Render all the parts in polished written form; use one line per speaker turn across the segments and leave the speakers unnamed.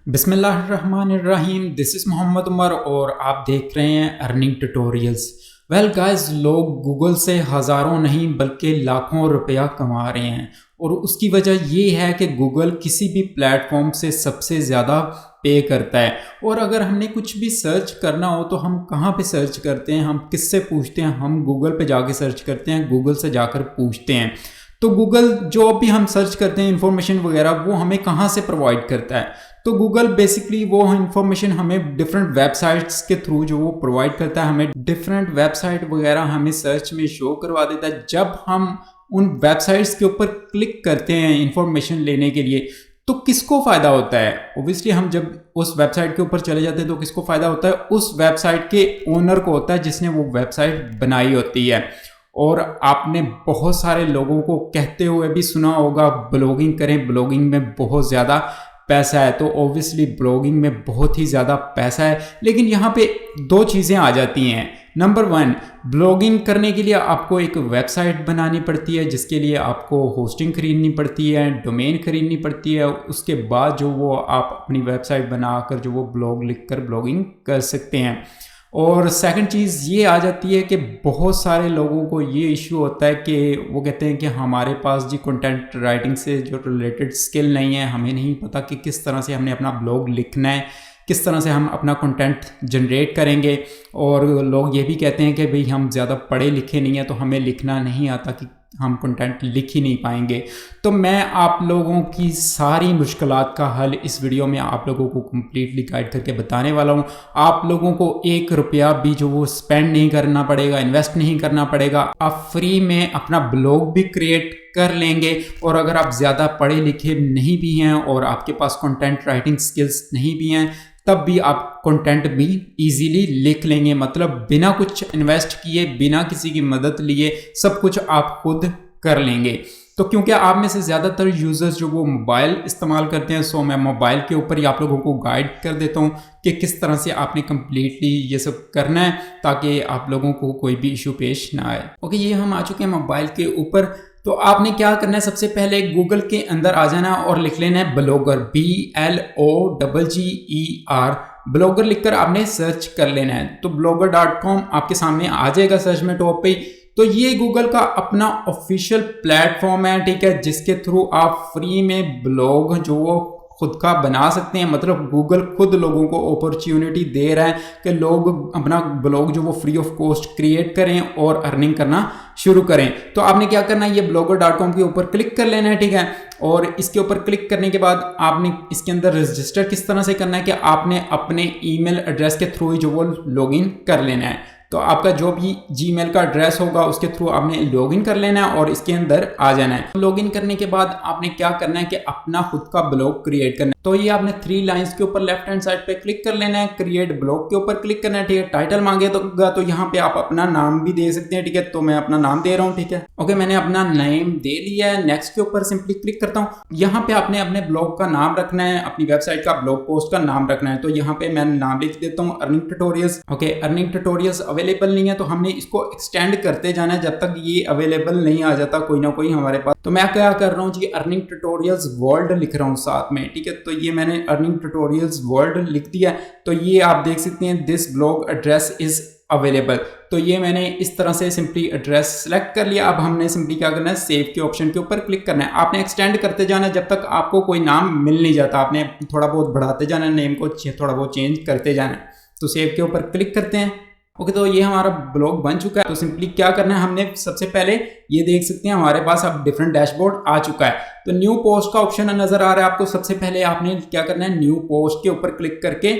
बिस्मिल्लाहिर्रहमानिर्रहीम। This is Mohammad Umar और आप देख रहे हैं अर्निंग ट्यूटोरियल्स। वेल गाइस, लोग गूगल से हज़ारों नहीं बल्कि लाखों रुपया कमा रहे हैं और उसकी वजह ये है कि गूगल किसी भी प्लेटफॉर्म से सबसे ज़्यादा पे करता है। और अगर हमने कुछ भी सर्च करना हो तो हम कहाँ पे सर्च करते हैं, हम किससे पूछते हैं? हम गूगल पे जाके सर्च करते हैं, गूगल से जाकर पूछते हैं। तो गूगल जो भी हम सर्च करते हैं इंफॉर्मेशन वगैरह, वो हमें कहाँ से प्रोवाइड करता है? तो गूगल बेसिकली वो इंफॉर्मेशन हमें डिफरेंट वेबसाइट्स के थ्रू जो वो प्रोवाइड करता है, हमें डिफरेंट वेबसाइट वगैरह हमें सर्च में शो करवा देता है। जब हम उन वेबसाइट्स के ऊपर क्लिक करते हैं इंफॉर्मेशन लेने के लिए, तो किसको फ़ायदा होता है? ओबियसली हम जब उस वेबसाइट के ऊपर चले जाते हैं तो किसको फ़ायदा होता है? उस वेबसाइट के ओनर को होता है जिसने वो वेबसाइट बनाई होती है। और आपने बहुत सारे लोगों को कहते हुए भी सुना होगा ब्लॉगिंग करें, ब्लॉगिंग में बहुत ज़्यादा पैसा है। तो ऑब्वियसली ब्लॉगिंग में बहुत ही ज़्यादा पैसा है, लेकिन यहाँ पे दो चीज़ें आ जाती हैं। नंबर वन, ब्लॉगिंग करने के लिए आपको एक वेबसाइट बनानी पड़ती है जिसके लिए आपको होस्टिंग खरीदनी पड़ती है, डोमेन खरीदनी पड़ती है। उसके बाद जो वो आप अपनी वेबसाइट बनाकर जो वो ब्लॉग लिखकर ब्लॉगिंग कर सकते हैं। और सेकंड चीज़ ये आ जाती है कि बहुत सारे लोगों को ये इशू होता है कि वो कहते हैं कि हमारे पास जी कंटेंट राइटिंग से जो रिलेटेड स्किल नहीं है, हमें नहीं पता कि किस तरह से हमने अपना ब्लॉग लिखना है, किस तरह से हम अपना कंटेंट जनरेट करेंगे। और लोग ये भी कहते हैं कि भाई हम ज़्यादा पढ़े लिखे नहीं हैं तो हमें लिखना नहीं आता, कि हम कंटेंट लिख ही नहीं पाएंगे। तो मैं आप लोगों की सारी मुश्किलात का हल इस वीडियो में आप लोगों को कम्प्लीटली गाइड करके बताने वाला हूँ। आप लोगों को एक रुपया भी जो वो स्पेंड नहीं करना पड़ेगा, इन्वेस्ट नहीं करना पड़ेगा। आप फ्री में अपना ब्लॉग भी क्रिएट कर लेंगे। और अगर आप ज़्यादा पढ़े लिखे नहीं भी हैं और आपके पास कंटेंट राइटिंग स्किल्स नहीं भी हैं, तब भी आप कंटेंट भी इजीली लिख लेंगे। मतलब बिना कुछ इन्वेस्ट किए, बिना किसी की मदद लिए सब कुछ आप खुद कर लेंगे। तो क्योंकि आप में से ज़्यादातर यूज़र्स जो वो मोबाइल इस्तेमाल करते हैं, सो मैं मोबाइल के ऊपर ही आप लोगों को गाइड कर देता हूँ कि किस तरह से आपने कम्प्लीटली ये सब करना है ताकि आप लोगों को कोई भी इशू पेश ना आए। ओके, ये हम आ चुके हैं मोबाइल के ऊपर। तो आपने क्या करना है, सबसे पहले गूगल के अंदर आ जाना और लिख लेना है ब्लॉगर, BLOGGER। ब्लॉगर लिखकर आपने सर्च कर लेना है। तो blogger.com आपके सामने आ जाएगा सर्च में टॉप पे। तो ये गूगल का अपना ऑफिशियल प्लेटफॉर्म है, ठीक है, जिसके थ्रू आप फ्री में ब्लॉग जो वो खुद का बना सकते हैं। मतलब गूगल खुद लोगों को अपॉर्चुनिटी दे रहा है कि लोग अपना ब्लॉग जो वो फ्री ऑफ कॉस्ट क्रिएट करें और अर्निंग करना शुरू करें। तो आपने क्या करना है, ये blogger.com के ऊपर क्लिक कर लेना है, ठीक है। और इसके ऊपर क्लिक करने के बाद आपने इसके अंदर रजिस्टर किस तरह से करना है कि आपने अपने ईमेल एड्रेस के थ्रू ही जो वो लॉगिन कर लेना है। तो आपका जो भी जीमेल का एड्रेस होगा उसके थ्रू आपने लॉगिन कर लेना है और इसके अंदर आ जाना है। लॉगिन करने के बाद आपने क्या करना है कि अपना खुद का ब्लॉग क्रिएट करना है। तो ये आपने 3 लाइंस के ऊपर लेफ्ट हैंड साइड पे क्लिक कर लेना है, क्रिएट ब्लॉग के ऊपर क्लिक करना है, ठीक है। टाइटल मांगेगा तो यहाँ पे आप अपना नाम भी दे सकते हैं, ठीक है। तो मैं अपना नाम दे रहा हूँ, ठीक है। ओके, मैंने अपना नेम दे लिया है। नेक्स्ट के ऊपर सिंपली क्लिक करता हूँ। यहाँ पे आपने अपने ब्लॉग का नाम रखना है, अपनी वेबसाइट का ब्लॉग पोस्ट का नाम रखना है। तो यहाँ पे मैं नाम लिख देता हूँ earning tutorials. Okay, earning tutorials available नहीं है तो हमने इसको एक्सटेंड करते जाना है जब तक ये अवेलेबल नहीं आ जाता कोई ना कोई हमारे पास। तो मैं क्या कर रहा हूँ जी, अर्निंग ट्यूटोरियल्स वर्ल्ड लिख रहा हूँ साथ में, ठीक है। तो ये मैंने अर्निंग ट्यूटोरियल्स वर्ल्ड लिख दिया। तो ये आप देख सकते हैं this blog address is available. तो ये मैंने इस तरह से सिंपली एड्रेस सेलेक्ट कर लिया। अब हमने सिंपली क्या करना है, सेव के ऑप्शन के ऊपर क्लिक करना है। आपने एक्सटेंड करते जाना है जब तक आपको कोई नाम मिल नहीं जाता। आपने थोड़ा बहुत बढ़ाते जाना है, नेम को थोड़ा बहुत चेंज करते जाना है। तो सेव के ऊपर क्लिक करते हैं। ओके, तो ये हमारा ब्लॉग बन चुका है। तो सिंपली क्या करना है, हमने सबसे पहले ये देख सकते हैं हमारे पास अब डिफरेंट डैशबोर्ड आ चुका है। तो न्यू पोस्ट का ऑप्शन नजर आ रहा है आपको। सबसे पहले आपने क्या करना है, न्यू पोस्ट के ऊपर क्लिक करके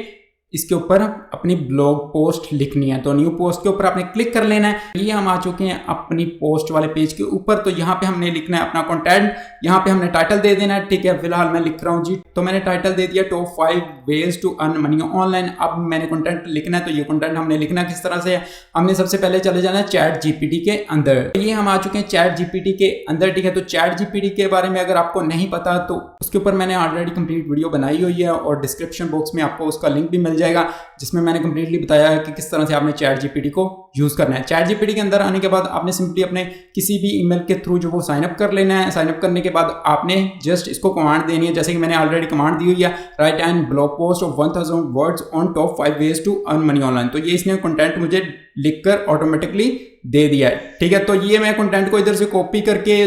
इसके ऊपर अपनी ब्लॉग पोस्ट लिखनी है। तो न्यू पोस्ट के ऊपर आपने क्लिक कर लेना है। ये हम आ चुके हैं अपनी पोस्ट वाले पेज के ऊपर। तो यहाँ पे हमने लिखना है अपना कंटेंट। यहाँ पे हमने टाइटल दे देना है, ठीक है। फिलहाल मैं लिख रहा हूँ जी, तो मैंने टाइटल दे दिया top 5 ways to earn money online. अब मैंने कंटेंट लिखना है। तो ये कंटेंट हमने लिखना किस तरह से है, हमने सबसे पहले चले जाना है चैट जीपीटी के अंदर। ये हम आ चुके हैं चैट जीपीटी के अंदर, ठीक है। तो चैट जीपीटी के बारे में अगर आपको नहीं पता तो उसके ऊपर मैंने ऑलरेडी कंप्लीट वीडियो बनाई हुई है और डिस्क्रिप्शन बॉक्स में आपको उसका लिंक भी मिल जाएगा जिसमें मैंने कंप्लीटली बताया है कि किस तरह से आपने चैट जीपीटी को यूज़ करना है। चैट जीपीटी के अंदर आने के बाद आपने सिंपली अपने किसी भी ईमेल के थ्रू जो वो साइनअप कर लेना है। साइनअप करने के बाद आपने जस्ट इसको कमांड देनी है, जैसे कि मैंने ऑलरेडी कमांड दी हुई है, write and blog post of 1000 words on top 5 ways to earn money online. तो ये इसने कंटेंट मुझे लिखकर ऑटोमेटिकली दे दिया है, ठीक है। तो ये मैं कंटेंट को इधर से कॉपी करके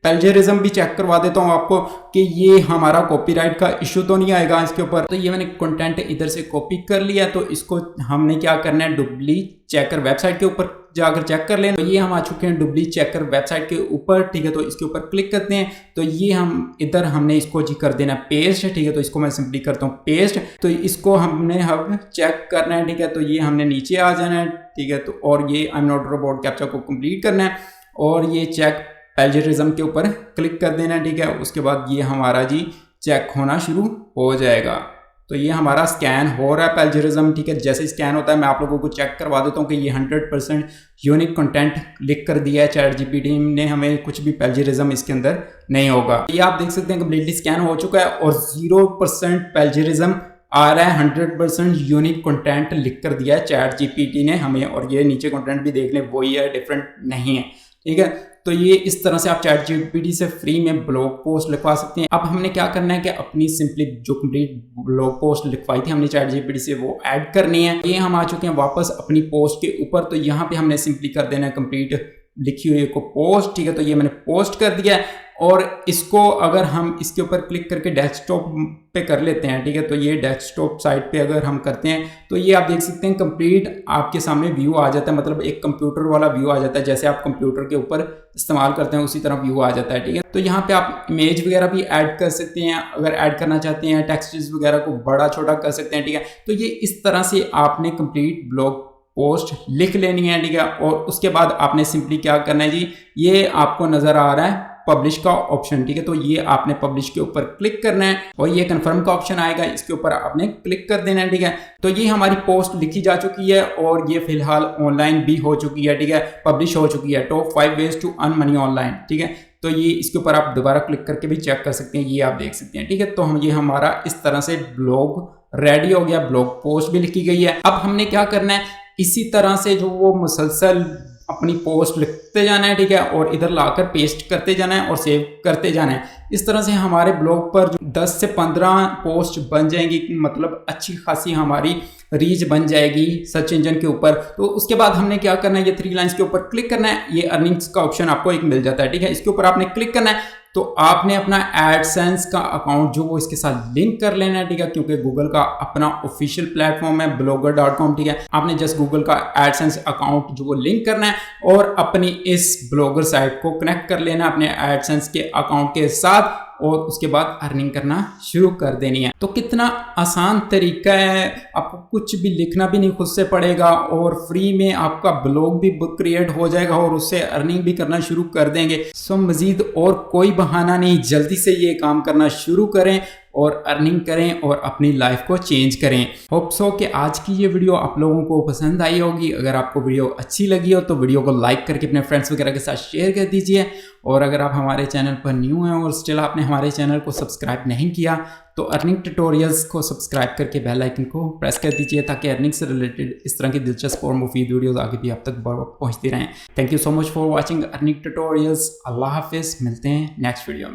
प्लेजरिज्म भी चेक करवा देता हूँ आपको कि ये हमारा कॉपीराइट का इशू तो नहीं आएगा इसके ऊपर। तो ये मैंने कंटेंट इधर से कॉपी कर लिया, तो इसको हमने क्या करना है, डुबली चेकर वेबसाइट के ऊपर जाकर चेक कर लेना। तो ये हम आ चुके हैं डुबली चेकर वेबसाइट के ऊपर, ठीक है। तो इसके ऊपर क्लिक करते हैं, तो ये हम इधर हमने इसको जी कर देना पेस्ट, ठीक है। तो इसको मैं सिंपली करता हूँ पेस्ट। तो इसको हमने अब चेक करना है, ठीक है। तो ये हमने नीचे आ जाना है, ठीक है। तो और ये I am not robot captcha को कंप्लीट करना है और ये चेक प्लेजरिज्म के ऊपर क्लिक कर देना, ठीक है। उसके बाद ये हमारा जी चेक होना शुरू हो जाएगा। तो ये हमारा स्कैन हो रहा है प्लेजरिज्म, ठीक है। जैसे स्कैन होता है मैं आप लोगों को चेक करवा देता हूँ कि ये 100% यूनिक कंटेंट लिख कर दिया है चैट जीपीटी ने, हमें कुछ भी प्लेजरिज्म इसके अंदर नहीं होगा। ये आप देख सकते हैं कंप्लीटली स्कैन हो चुका है और 0% प्लेजरिज्म आ रहा है, 100% यूनिक कंटेंट लिख कर दिया है चैट जीपीटी ने हमें। और ये नीचे कंटेंट भी देख लें वही है, डिफरेंट नहीं है, ठीक है। तो ये इस तरह से आप चैट जीपीटी से फ्री में ब्लॉग पोस्ट लिखवा सकते हैं। अब हमने क्या करना है कि अपनी सिंपली जो कंप्लीट ब्लॉग पोस्ट लिखवाई थी हमने चैट जीपीटी से वो ऐड करनी है। ये हम आ चुके हैं वापस अपनी पोस्ट के ऊपर, तो यहाँ पे हमने सिंपली कर देना है कंप्लीट लिखी हुई को पोस्ट, ठीक है। तो ये मैंने पोस्ट कर दिया है और इसको अगर हम इसके ऊपर क्लिक करके डेस्कटॉप पे कर लेते हैं, ठीक है। तो ये डेस्कटॉप साइट पे अगर हम करते हैं तो ये आप देख सकते हैं कंप्लीट आपके सामने व्यू आ जाता है, मतलब एक कंप्यूटर वाला व्यू आ जाता है, जैसे आप कंप्यूटर के ऊपर इस्तेमाल करते हैं उसी तरह व्यू आ जाता है, ठीक है। तो यहाँ पे आप इमेज वगैरह भी ऐड कर सकते हैं, अगर ऐड करना चाहते हैं टेक्स्ट्स वगैरह को बड़ा छोटा कर सकते हैं, ठीक है। तो ये इस तरह से आपने कंप्लीट ब्लॉग पोस्ट लिख लेनी है, ठीक है। और उसके बाद आपने सिंपली क्या करना है जी, ये आपको नजर आ रहा है पब्लिश का ऑप्शन, ठीक है। तो ये आपने पब्लिश के ऊपर क्लिक करना है और ये कंफर्म का ऑप्शन आएगा, इसके ऊपर आपने क्लिक कर देना है, ठीक है। तो ये हमारी पोस्ट लिखी जा चुकी है और ये फिलहाल ऑनलाइन भी हो चुकी है, ठीक है, पब्लिश हो चुकी है, top 5 ways to earn money online, ठीक है। तो ये इसके ऊपर आप दोबारा क्लिक करके भी चेक कर सकते हैं, ये आप देख सकते हैं, ठीक है। तो हम ये हमारा इस तरह से ब्लॉग रेडी हो गया, ब्लॉग पोस्ट भी लिखी गई है। अब हमने क्या करना है, इसी तरह से जो वो मुसलसल अपनी पोस्ट लिखते जाना है, ठीक है, और इधर लाकर पेस्ट करते जाना है और सेव करते जाना है। इस तरह से हमारे ब्लॉग पर 10 से 15 पोस्ट बन जाएंगी, मतलब अच्छी खासी हमारी रीच बन जाएगी सर्च इंजन के ऊपर। तो उसके बाद हमने क्या करना है, ये 3 लाइंस के ऊपर क्लिक करना है, ये अर्निंग्स का ऑप्शन आपको एक मिल जाता है, ठीक है। इसके ऊपर आपने क्लिक करना है, तो आपने अपना एडसेंस का अकाउंट जो वो इसके साथ लिंक कर लेना है, ठीक है, क्योंकि गूगल का अपना ऑफिशियल प्लेटफॉर्म है blogger.com, ठीक है। आपने जस्ट गूगल का एडसेंस अकाउंट जो वो लिंक करना है और अपनी इस ब्लॉगर साइट को कनेक्ट कर लेना अपने एडसेंस के अकाउंट के साथ और उसके बाद अर्निंग करना शुरू कर देनी है। तो कितना आसान तरीका है, आपको कुछ भी लिखना भी नहीं खुद से पड़ेगा और फ्री में आपका ब्लॉग भी क्रिएट हो जाएगा और उससे अर्निंग भी करना शुरू कर देंगे। सो मजीद और कोई बहाना नहीं, जल्दी से ये काम करना शुरू करें और अर्निंग करें और अपनी लाइफ को चेंज करें। होप सो कि आज की ये वीडियो आप लोगों को पसंद आई होगी। अगर आपको वीडियो अच्छी लगी हो तो वीडियो को लाइक करके अपने फ्रेंड्स वगैरह के साथ शेयर कर दीजिए। और अगर आप हमारे चैनल पर न्यू हैं और स्टिल आपने हमारे चैनल को सब्सक्राइब नहीं किया तो अर्निंग ट्यूटोरियल्स को सब्सक्राइब करके बेल आइकन को प्रेस कर दीजिए ताकि अर्निंग से रिलेटेड इस तरह की दिलचस्प और मुफीद वीडियोस आगे भी आप तक पहुंचती रहें। Thank you so much for watching earning tutorials. अल्लाह हाफिज़, मिलते हैं नेक्स्ट वीडियो में।